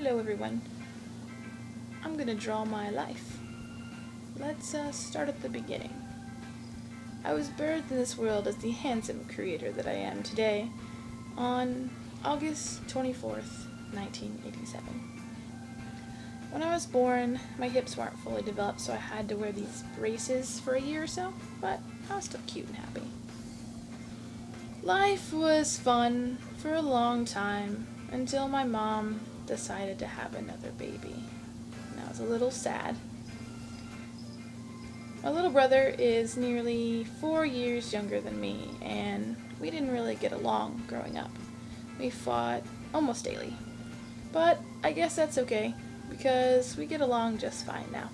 Hello everyone. I'm gonna draw my life. Let's start at the beginning. I was birthed in this world as the handsome creator that I am today on August 24th, 1987. When I was born, my hips weren't fully developed, so I had to wear these braces for a year or so, but I was still cute and happy. Life was fun for a long time until my mom decided to have another baby. And I was a little sad. My little brother is nearly 4 years younger than me, and we didn't really get along growing up. We fought almost daily. But I guess that's okay, because we get along just fine now.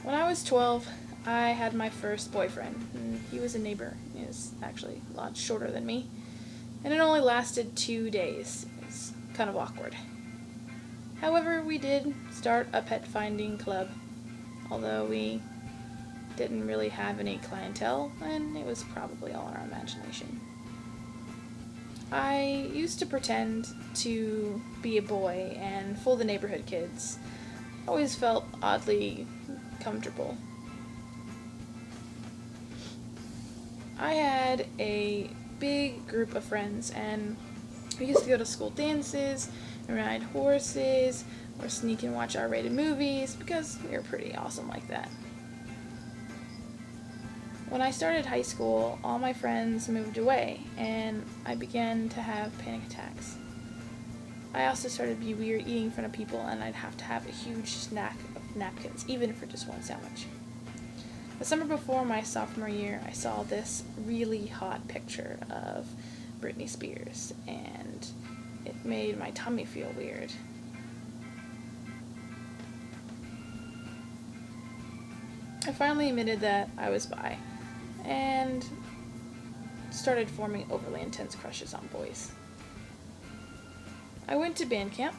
When I was 12, I had my first boyfriend, and he was a neighbor. He was actually a lot shorter than me, and it only lasted 2 days. It was kind of awkward. However, we did start a pet finding club, although we didn't really have any clientele, and it was probably all our imagination. I used to pretend to be a boy and fool the neighborhood kids. Always felt oddly comfortable. I had a big group of friends, and we used to go to school dances, and ride horses, or sneak and watch R-rated movies, because we were pretty awesome like that. When I started high school, all my friends moved away, and I began to have panic attacks. I also started to be weird eating in front of people, and I'd have to have a huge stack of napkins, even for just one sandwich. The summer before my sophomore year, I saw this really hot picture of Britney Spears, and it made my tummy feel weird. I finally admitted that I was bi, and started forming overly intense crushes on boys. I went to band camp,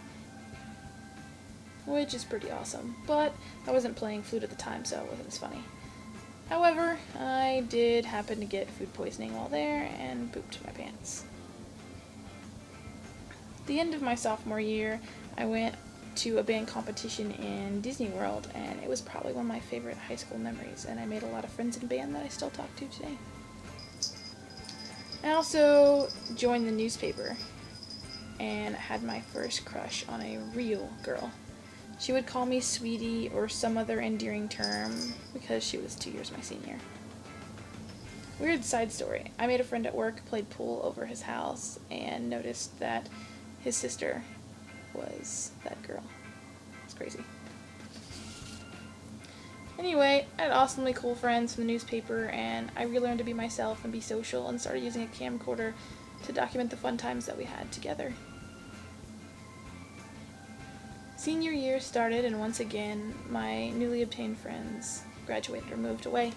which is pretty awesome, but I wasn't playing flute at the time, so it wasn't as funny. However, I did happen to get food poisoning while there and pooped my pants. At the end of my sophomore year, I went to a band competition in Disney World, and it was probably one of my favorite high school memories, and I made a lot of friends in band that I still talk to today. I also joined the newspaper, and had my first crush on a real girl. She would call me sweetie or some other endearing term because she was 2 years my senior. Weird side story. I made a friend at work, played pool over his house, and noticed that his sister was that girl. It's crazy. Anyway, I had awesomely cool friends from the newspaper, and I relearned to be myself and be social, and started using a camcorder to document the fun times that we had together. Senior year started, and once again, my newly obtained friends graduated or moved away.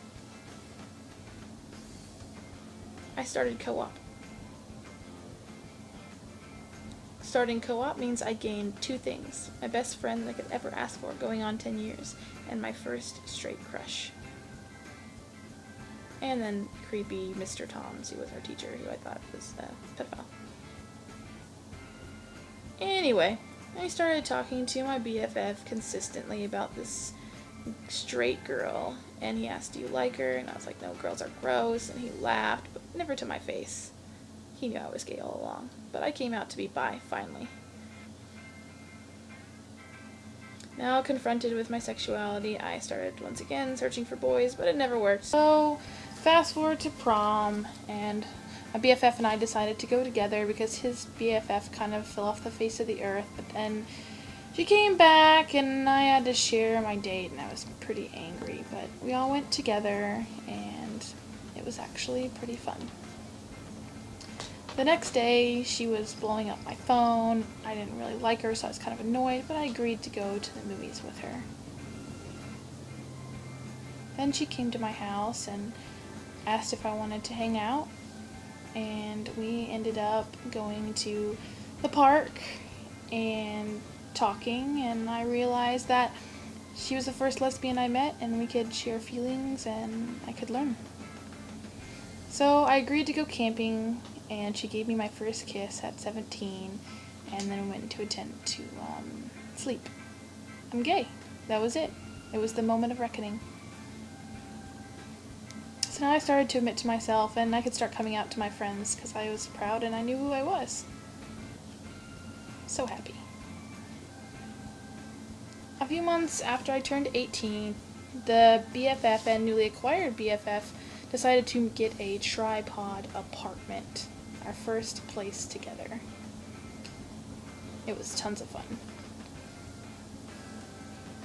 I started co-op. Starting co-op means I gained 2 things: my best friend that I could ever ask for, going on 10 years, and my first straight crush. And then creepy Mr. Toms, who was our teacher, who I thought was a pedophile. Anyway, I started talking to my BFF consistently about this straight girl, and he asked, "Do you like her?" And I was like, "No, girls are gross," and he laughed, but never to my face. He knew I was gay all along, but I came out to be bi, finally. Now, confronted with my sexuality, I started once again searching for boys, but it never worked. So, fast forward to prom, and my BFF and I decided to go together because his BFF kind of fell off the face of the earth, but then she came back and I had to share my date, and I was pretty angry, but we all went together and it was actually pretty fun. The next day, she was blowing up my phone. I didn't really like her, so I was kind of annoyed, but I agreed to go to the movies with her. Then she came to my house and asked if I wanted to hang out, and we ended up going to the park and talking, and I realized that she was the first lesbian I met, and we could share feelings and I could learn. So I agreed to go camping, and she gave me my first kiss at 17, and then went into a tent to sleep. I'm gay. That was it. It was the moment of reckoning. So now I started to admit to myself, and I could start coming out to my friends because I was proud and I knew who I was. So happy. A few months after I turned 18, the BFF and newly acquired BFF decided to get a tripod apartment, our first place together. It was tons of fun.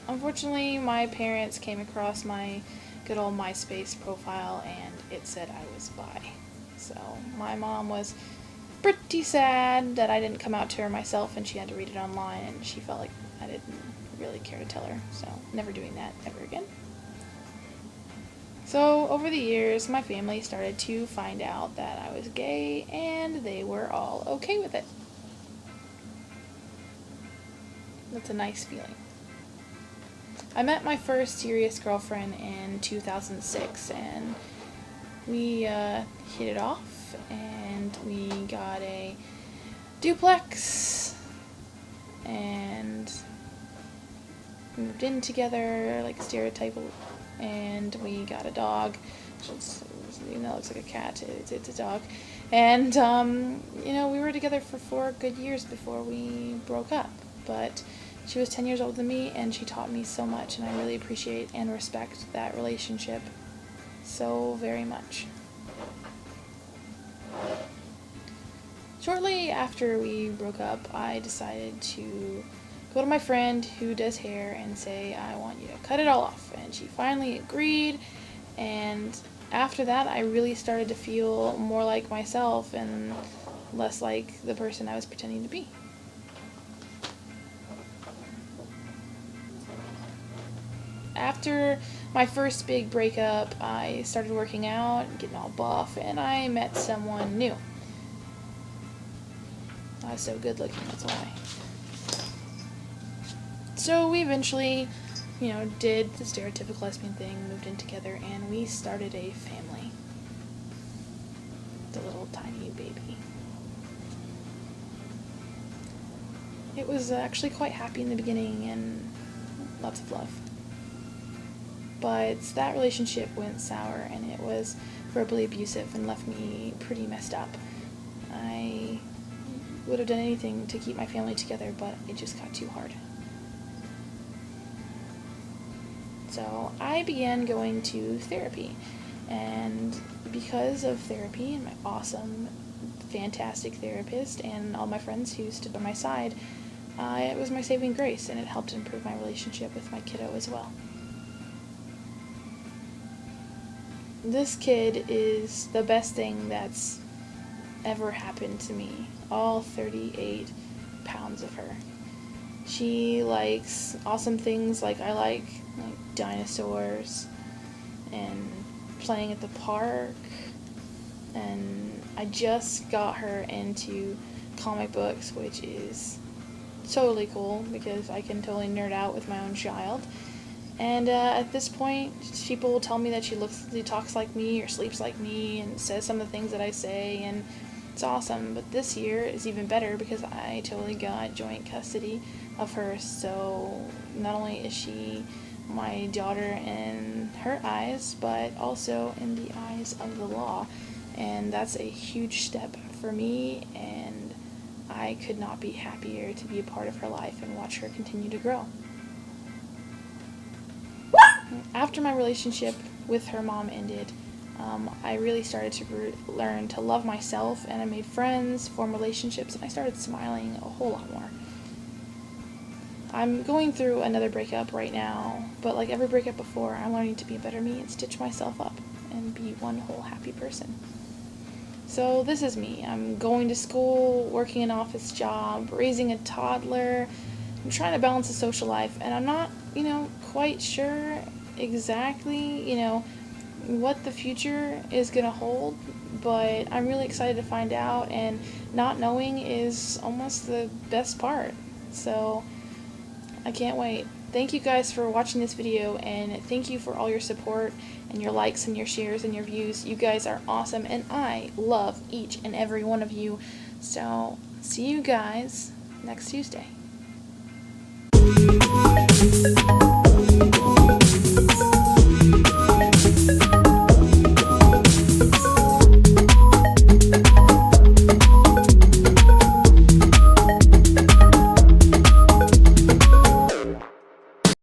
Unfortunately, my parents came across my good old MySpace profile and it said I was bi. So my mom was pretty sad that I didn't come out to her myself, and she had to read it online, and she felt like I didn't really care to tell her, so never doing that ever again. So over the years, my family started to find out that I was gay, and they were all okay with it. That's a nice feeling. I met my first serious girlfriend in 2006, and we hit it off, and we got a duplex, and moved in together, like stereotypical, and we got a dog, which is, even though it looks like a cat, it's a dog, and we were together for 4 good years before we broke up, but she was 10 years older than me, and she taught me so much, and I really appreciate and respect that relationship so very much. Shortly after we broke up, I decided to go to my friend who does hair and say, I want you to cut it all off. And she finally agreed, and after that I really started to feel more like myself and less like the person I was pretending to be. After my first big breakup, I started working out, getting all buff, and I met someone new. I was so good looking, that's why. So we eventually, did the stereotypical lesbian thing, moved in together, and we started a family. The little tiny baby. It was actually quite happy in the beginning and lots of love. But that relationship went sour, and it was verbally abusive and left me pretty messed up. I would have done anything to keep my family together, but it just got too hard. So I began going to therapy, and because of therapy and my awesome, fantastic therapist and all my friends who stood by my side, it was my saving grace, and it helped improve my relationship with my kiddo as well. This kid is the best thing that's ever happened to me, all 38 pounds of her. She likes awesome things like I like dinosaurs and playing at the park, and I just got her into comic books, which is totally cool because I can totally nerd out with my own child. And at this point, people will tell me that she talks like me or sleeps like me and says some of the things that I say, and it's awesome. But this year is even better because I totally got joint custody of her, so not only is she my daughter in her eyes, but also in the eyes of the law, and that's a huge step for me, and I could not be happier to be a part of her life and watch her continue to grow. After my relationship with her mom ended, I really started to learn to love myself, and I made friends, formed relationships, and I started smiling a whole lot more. I'm going through another breakup right now, but like every breakup before, I'm learning to be a better me and stitch myself up and be one whole happy person. So this is me. I'm going to school, working an office job, raising a toddler. I'm trying to balance a social life, and I'm not, quite sure exactly, what the future is going to hold, but I'm really excited to find out, and not knowing is almost the best part. So I can't wait. Thank you guys for watching this video, and thank you for all your support and your likes and your shares and your views. You guys are awesome, and I love each and every one of you. So see you guys next Tuesday.